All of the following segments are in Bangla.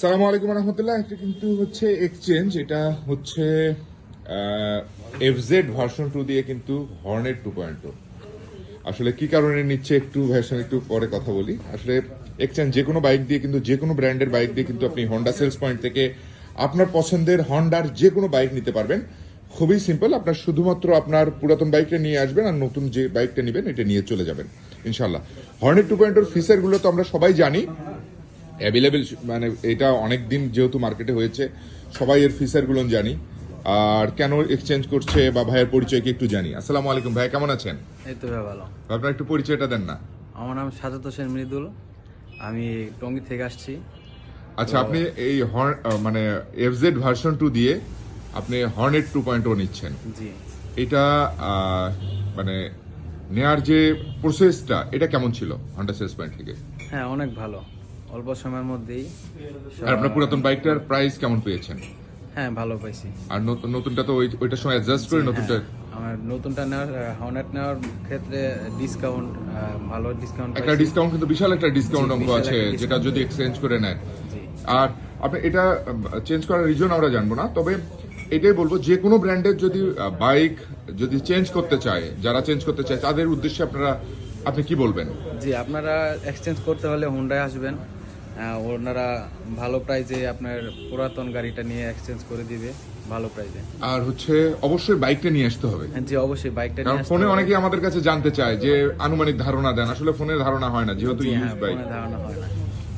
সালামু আলাইকুম রহমতুল্লাহ। এটা কিন্তু হচ্ছে এক্সচেঞ্জ, এটা হচ্ছে এফজেড ভার্সন 2 দিয়ে কিন্তু হর্নেট 2.0। আসলে কি কারণে নিচ্ছে একটু ভার্সন একটু পরে কথা বলি। আসলে এক্সচেঞ্জ যে কোনো বাইক দিয়ে কিন্তু যে কোনো ব্র্যান্ডের বাইক দিয়ে কিন্তু আপনি হন্ডা সেলস পয়েন্ট থেকে আপনার পছন্দের হন্ডার যে কোনো বাইক নিতে পারবেন। খুবই সিম্পল, আপনার শুধুমাত্র আপনার পুরাতন বাইকটা নিয়ে আসবেন আর নতুন যে বাইকটা নেবেন এটা নিয়ে চলে যাবেন ইনশাল্লাহ। হর্নেট 2.0 ফিচারগুলো তো আমরা সবাই জানি, অ্যাভেলেবেল, মানে এটা অনেক দিন যেহেতু মার্কেটে হয়েছে সবাই এর ফিচারগুলো জানি। আর কেন এক্সচেঞ্জ করছে বা ভাইয়ের পরিচয়কে একটু জানি। আসসালামু আলাইকুম ভাই, কেমন আছেন? এই তো ভাই ভালো। আপনার একটু পরিচয়টা দেন না। আমার নাম সাজাত হোসেন মৃদুল, আমি টঙ্গী থেকে আসছি। আচ্ছা, আপনি এই মানে এফজেড ভার্সন 2 দিয়ে আপনি হর্নেট 2.0 নিচ্ছেন। জি, এটা মানে নেয়ার যে প্রসেসটা এটা কেমন ছিল হন্ডা সেলস পয়েন্ট থেকে? হ্যাঁ অনেক ভালো, অল্প সময়ের মধ্যেই। আর আপনার পুরাতন বাইকটার প্রাইস কেমন পেয়েছেন? হ্যাঁ ভালো পাইছি। আর নতুনটা তো ওইটার সময় অ্যাডজাস্ট করে নতুনটা আমার নতুনটা নেওয়ার হর্নেট নেওয়ার ক্ষেত্রে ডিসকাউন্ট, ভালো ডিসকাউন্ট একটা ডিসকাউন্ট, কিন্তু বিশাল একটা ডিসকাউন্ট অঙ্ক বিশাল আছে একটা যেটা যদি এক্সচেঞ্জ করে নেয়। জি আর আপনি এটা চেঞ্জ করার রিজন আমরা জানবো না, তবে এটাই বলবো যে কোনো ব্র্যান্ডের যদি বাইক যদি চেঞ্জ করতে চায়, যারা চেঞ্জ করতে চায় তাদের উদ্দেশ্যে আপনি কি বলবেন? জি, আপনারা এক্সচেঞ্জ করতে হলে হুন্ডায় আসবেন। ওনারা ভালো প্রাইজে আপনার পুরাতন গাড়িটা নিয়ে এক্সচেঞ্জ করে দিবে ভালো প্রাইজে। আর হচ্ছে অবশ্যই বাইকটা নিয়ে আসতে হবে, জি অবশ্যই বাইকটা কারণ নিয়ে আসতে ফোনে হবে। অনেকেই আমাদের কাছে জানতে চায় যে আনুমানিক ধারণা দেন, আসলে ফোনে ধারণা হয় না যেহেতু জি, ইউজ হ্যাঁ, বাইক। ফোনে ধারণা হয় না।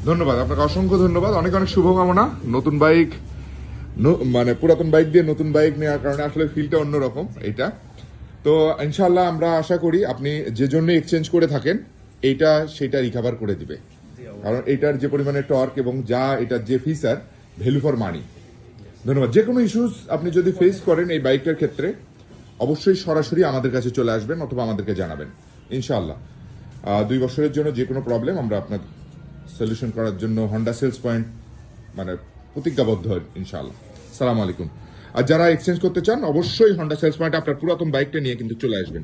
ধন্যবাদ আপনাকে, অসংখ্য ধন্যবাদ, অনেক অনেক শুভকামনা। নতুন বাইক, মানে পুরাতন বাইক দিয়ে নতুন বাইক নেওয়ার কারণে আসলে ফিলটা অন্যরকম এটা। তো ইনশাল্লাহ আমরা আশা করি আপনি যে জন্য এক্সচেঞ্জ করে থাকেন এইটা সেটা রিকভার করে দিবে, কারণ এটার যে পরিমাণে টর্ক এবং যা এটার যে ফিচার, ভ্যালু ফর মানি। ধন্যবাদ। যে কোনো ইস্যুস আপনি যদি ফেস করেন এই বাইকটার ক্ষেত্রে অবশ্যই সরাসরি আমাদের কাছে চলে আসবেন অথবা আমাদেরকে জানাবেন ইনশাআল্লাহ। 2 বছরের জন্য যে কোনো প্রবলেম আমরা আপনার সলিউশন করার জন্য হন্ডা সেলস পয়েন্ট মানে প্রতিজ্ঞাবদ্ধ ইনশাআল্লাহ। সালাম আলাইকুম। আর যারা এক্সচেঞ্জ করতে চান অবশ্যই হন্ডা সেলস পয়েন্ট আপনার পুরাতন বাইকটা নিয়ে কিন্তু চলে আসবেন।